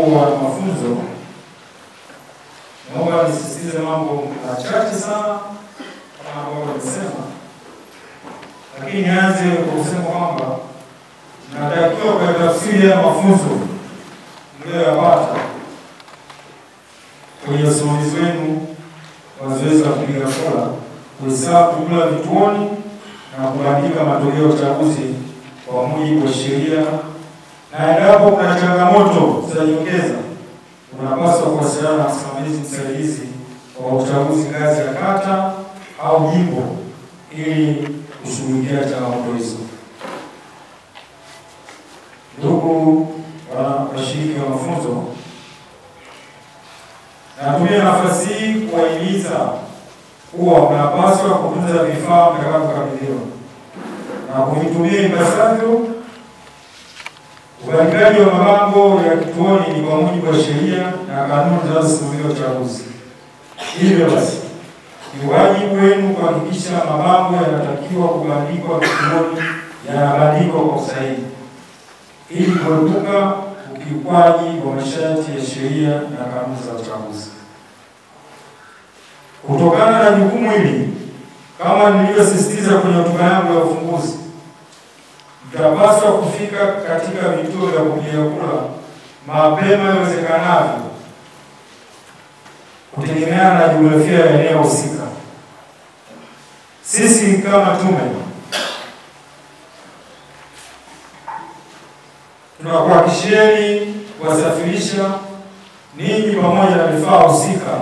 huu wa mafunzo, naomba nisisitize mambo machache sana kama ambavyo nimesema, lakini nianze kwa kusema kwamba natakiwa kwa tafsiri ya mafunzo mlioyapata kwenye usimamizi wenu wa zoezi la kupiga kura, kuhesabu kura vituoni na kubandika matokeo ya uchaguzi kwa mujibu wa sheria, na endapo kuna changamoto zitajitokeza, unapaswa kuwasiliana na msimamizi msaidizi wa uchaguzi ngazi ya kata au jimbo ili kushughulikia changamoto hizo. Ndugu washiriki wa mafunzo, natumia nafasi hii kuwahimiza kuwa mnapaswa kutunza vifaa mtakavyokabidhiwa na kuvitumia ipasavyo. Ubandikaji wa mabango ya kituoni ni kwa mujibu wa sheria na kanuni zinazosimamia uchaguzi. Hivyo basi, ni wajibu wenu kuhakikisha mabango yanatakiwa kubandikwa kituoni yanabandikwa kwa usahihi ili kuepuka ukiukwaji wa masharti ya sheria na kanuni za uchaguzi. Kutokana na jukumu hili, kama nilivyosisitiza kwenye hotuba yangu ya ufunguzi, mtapaswa kufika katika vituo vya kupiga kura mapema iwezekanavyo kutegemeana na jiografia ya eneo husika. Sisi kama tume tunakuhakikishieni kuwasafirisha ninyi pamoja na vifaa husika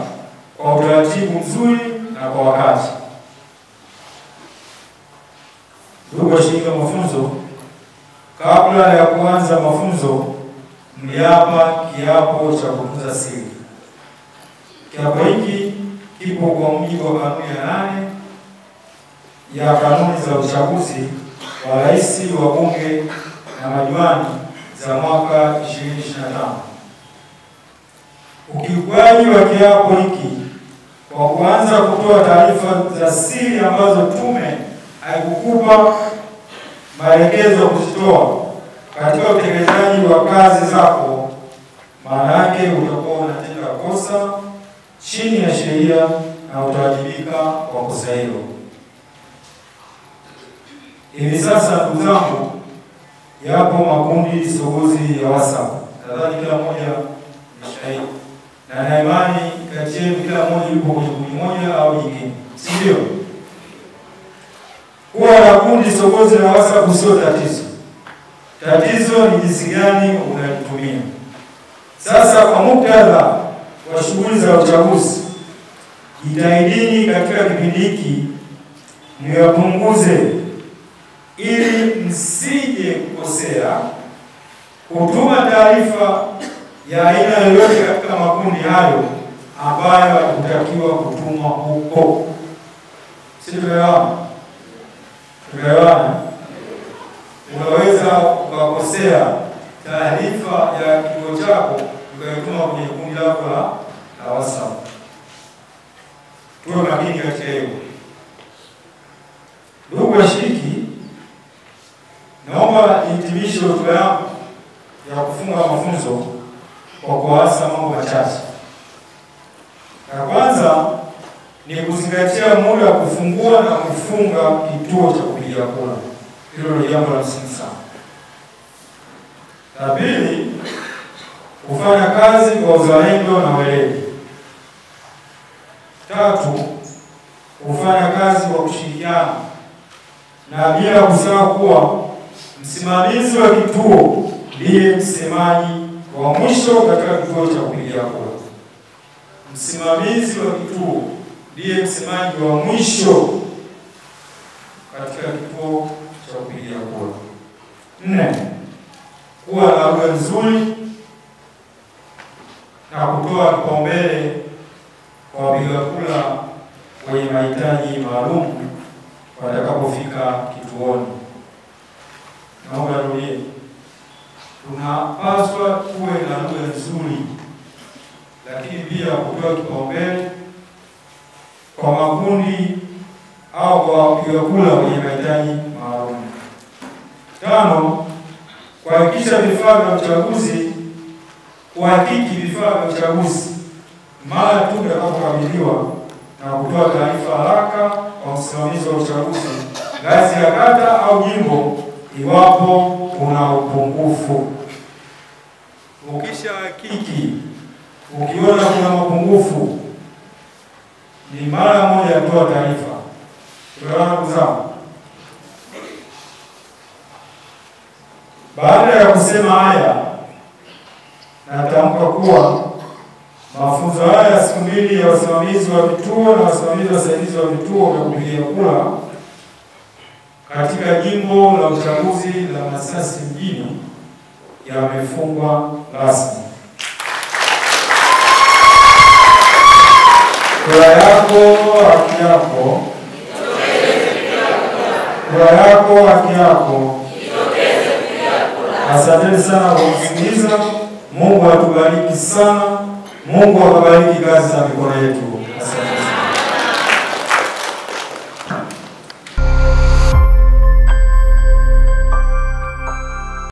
kwa utaratibu mzuri na kwa wakati. Ndugu washiriki wa mafunzo, kabla ya kuanza mafunzo mliapa kiapo cha kutunza siri. Kiapo hiki kipo kwa mujibu wa kanuni ya 8 ya kanuni za uchaguzi wa rais, wa bunge na madiwani za mwaka 2025. Ukiukwaji wa kiapo hiki kwa kuanza kutoa taarifa za siri ambazo tume haikukupa maelekezo kuzitoa katika utekelezaji wa kazi zako, maana yake utakuwa unatenda kosa chini ya sheria na utawajibika kwa kosa hilo. Hivi sasa ndugu zangu, yapo makundi sogozi ya WhatsApp. Nadhani kila mmoja ni shahidi, na na imani kati yenu kila mmoja yupo kwenye kundi moja au jingine, si ndio? Kuwa na kundi sogozi na WhatsApp sio tatizo. Tatizo ni jinsi gani unalitumia. Sasa kwa muktadha wa shughuli za uchaguzi, jitahidini katika kipindi hiki mwapunguze ili msije kukosea kutuma taarifa ya aina yoyote katika makundi hayo ambayo hutakiwa kutumwa huko. Sisi tumeelewana? Unaweza ukakosea taarifa ya kituo chako ukaituma kwenye kundi lako la WhatsApp. Tuwe makini katika hiyo. Ndugu washiriki, naomba nihitimishe hotuba yangu ya kufunga mafunzo kwa kuwaasa mambo machache. Na kwanza ni kuzingatia muda wa kufungua na kufunga kituo cha kupiga kura. Hilo ni jambo la msingi sana. La pili, kufanya kazi kwa uzalendo na weledi. Tatu, kufanya kazi kwa kushirikiana na bila kusahau kuwa msimamizi wa kituo ndiye msemaji wa mwisho katika kituo cha kupiga kura. Msimamizi wa kituo ndiye msemaji wa mwisho katika kituo cha kupiga kura. 4, kuwa na lugha nzuri na kutoa kipaumbele kwa wapiga kura wenye mahitaji maalum watakapofika kituoni. Naomba nirudie, tunapaswa kuwe na lugha nzuri, lakini pia kutoa kipaumbele kwa makundi au kwa wapiga kura wenye mahitaji maalum. 5, kuhakikisha vifaa vya uchaguzi kuhakiki vifaa vya uchaguzi mara tu vitakapokabidhiwa na kutoa taarifa haraka kwa msimamizi wa uchaguzi ngazi ya kata au jimbo iwapo kuna upungufu. Ukisha hakiki ukiona kuna mapungufu, ni mara moja kutoa taarifa. Tunaona kuzama. Baada ya kusema haya, natamka kuwa mafunzo haya ya siku mbili ya wasimamizi wa vituo na wasimamizi wasaidizi wa vituo vya kupigia kura katika jimbo la uchaguzi la Masasi mjini yamefungwa rasmi. Kura yako haki yako, kura yako haki yako. Asanteni sana kwa kusikiliza. Mungu atubariki sana. Mungu akabariki kazi za mikono yetu. Asante.